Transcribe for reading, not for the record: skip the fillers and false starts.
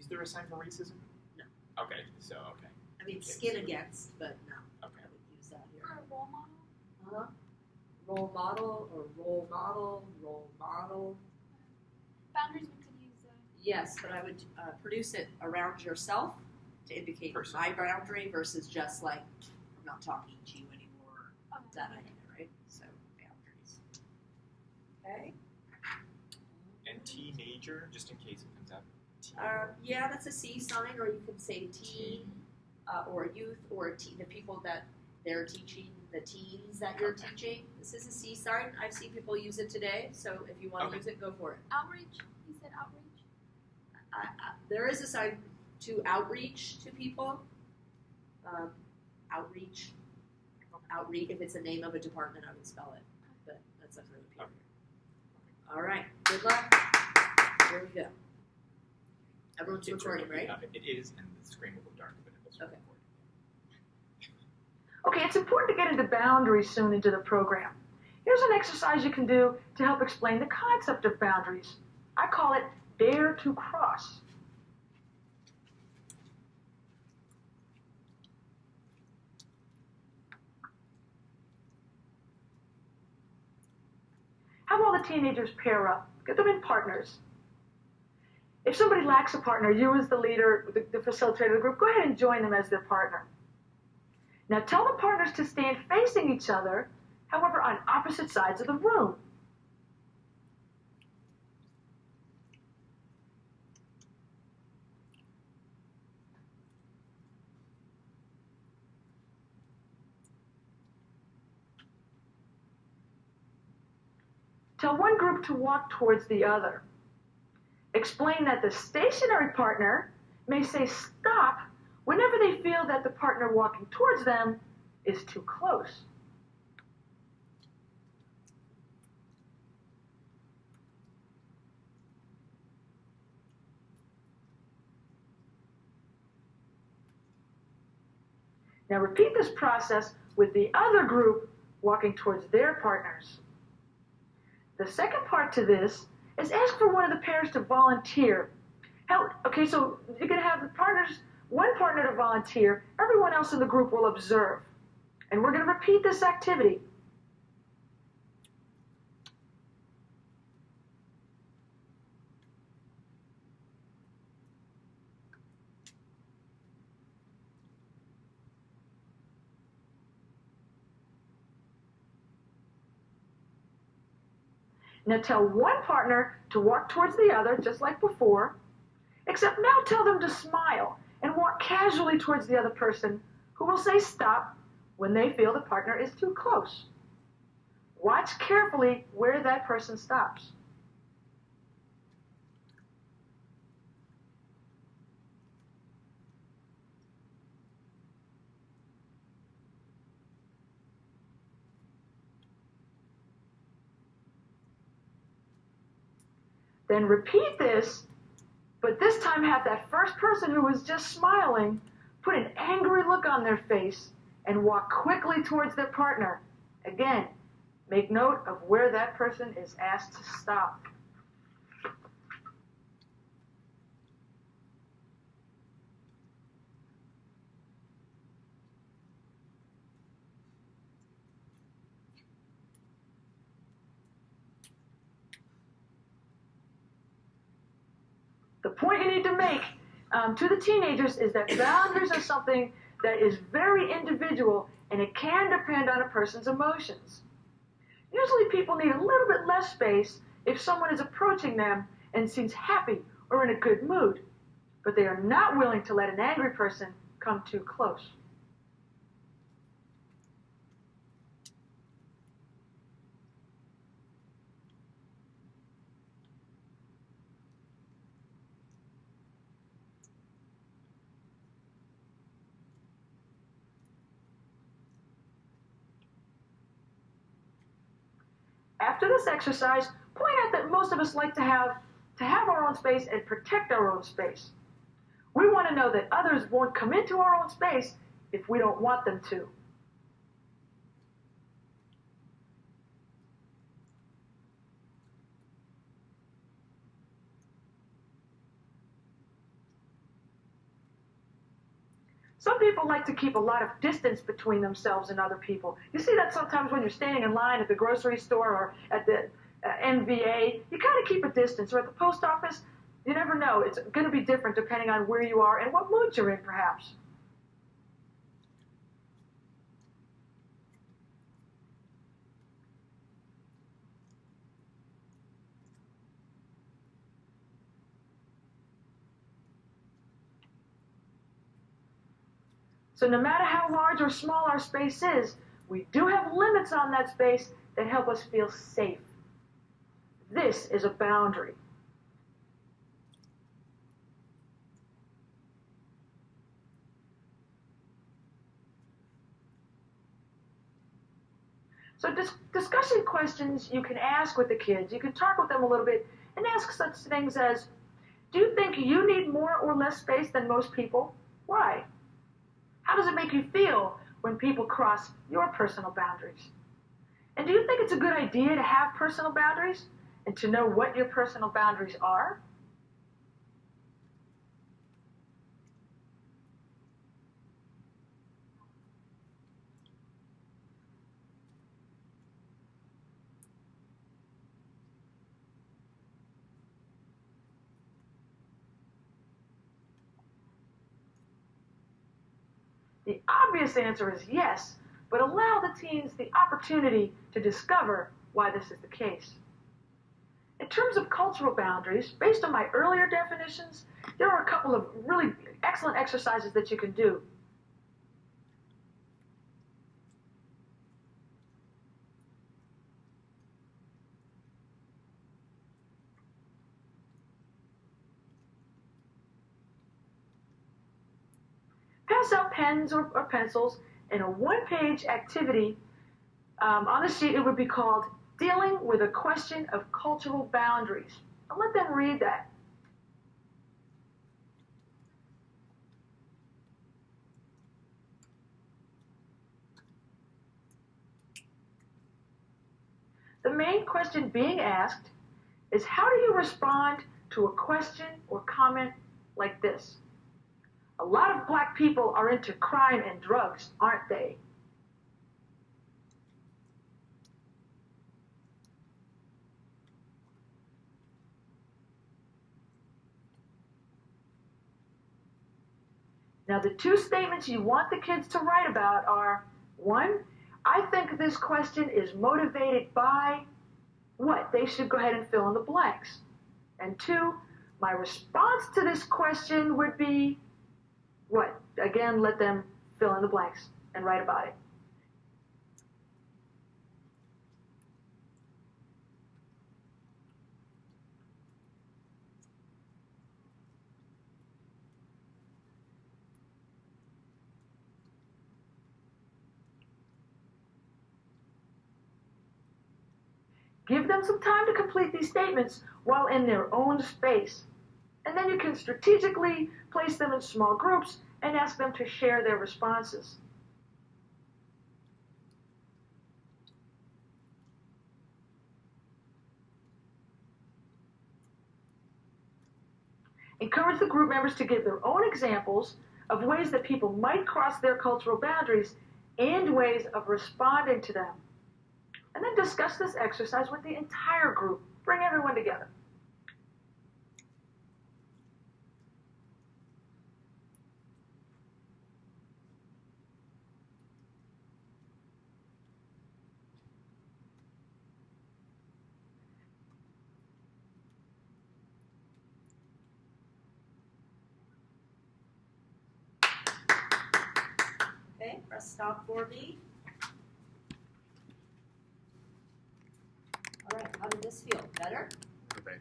there a sign for racism? No. Okay, so, okay. I mean, Okay, skin so- against, but no. Okay. I would use that here. Or a role model? Role model or role model, role model. Boundaries we could use. Yes, but I would produce it around yourself to indicate Person. my boundary versus just like, I'm not talking to you anymore. Okay. That idea, right? So, boundaries. Okay. And teenager, just in case it comes up. Yeah, that's a C sign, or you can say teen, or youth, or the people that they're teaching, the teens that you're teaching. This is a C sign. I've seen people use it today, so if you want to use it, go for it. Outreach? You said outreach? There is a sign to outreach to people. Outreach. If it's the name of a department, I would spell it, but that's not really people. All right, good luck. Here we go. Everyone's recording, right? It is, and the screen will go dark, but it will Okay. record. Okay, it's important to get into boundaries soon into the program. Here's an exercise you can do to help explain the concept of boundaries. I call it Dare to Cross. Have all the teenagers pair up. Get them in partners. If somebody lacks a partner, you as the leader, the facilitator of the group, go ahead and join them as their partner. Now tell the partners to stand facing each other, however, on opposite sides of the room. Tell one group to walk towards the other. Explain that the stationary partner may say stop whenever they feel that the partner walking towards them is too close. Now repeat this process with the other group walking towards their partners. The second part to this is ask for one of the pairs to volunteer. Okay, so you're going to have the partners, one partner to volunteer, everyone else in the group will observe. And we're going to repeat this activity. Now tell one partner to walk towards the other, just like before, except now tell them to smile and walk casually towards the other person, who will say stop when they feel the partner is too close. Watch carefully where that person stops. Then repeat this, but this time have that first person who was just smiling put an angry look on their face and walk quickly towards their partner. Again, make note of where that person is asked to stop. The point you need to make to the teenagers is that boundaries are something that is very individual, and it can depend on a person's emotions. Usually people need a little bit less space if someone is approaching them and seems happy or in a good mood, but they are not willing to let an angry person come too close. After this exercise, point out that most of us like to have our own space and protect our own space. We want to know that others won't come into our own space if we don't want them to. Some people like to keep a lot of distance between themselves and other people. You see that sometimes when you're standing in line at the grocery store or at the NVA. You kind of keep a distance. Or at the post office, you never know. It's going to be different depending on where you are and what mood you're in, perhaps. So no matter how large or small our space is, we do have limits on that space that help us feel safe. This is a boundary. So discussion questions you can ask with the kids. You can talk with them a little bit and ask such things as, do you think you need more or less space than most people? Why? How does it make you feel when people cross your personal boundaries? And do you think it's a good idea to have personal boundaries and to know what your personal boundaries are? The obvious answer is yes, but allow the teens the opportunity to discover why this is the case. In terms of cultural boundaries, based on my earlier definitions, there are a couple of really excellent exercises that you can do. Pass out pens or pencils in a one-page activity. On the sheet, it would be called Dealing with a Question of Cultural Boundaries. And let them read that. The main question being asked is, how do you respond to a question or comment like this? A lot of black people are into crime and drugs, aren't they? Now, the two statements you want the kids to write about are, one, I think this question is motivated by what? They should go ahead and fill in the blanks. And two, my response to this question would be what? Again, let them fill in the blanks and write about it. Give them some time to complete these statements while in their own space. And then you can strategically place them in small groups and ask them to share their responses. Encourage the group members to give their own examples of ways that people might cross their cultural boundaries and ways of responding to them. And then discuss this exercise with the entire group. Bring everyone together. Okay, press stop for me. All right, how did this feel? Better? Okay.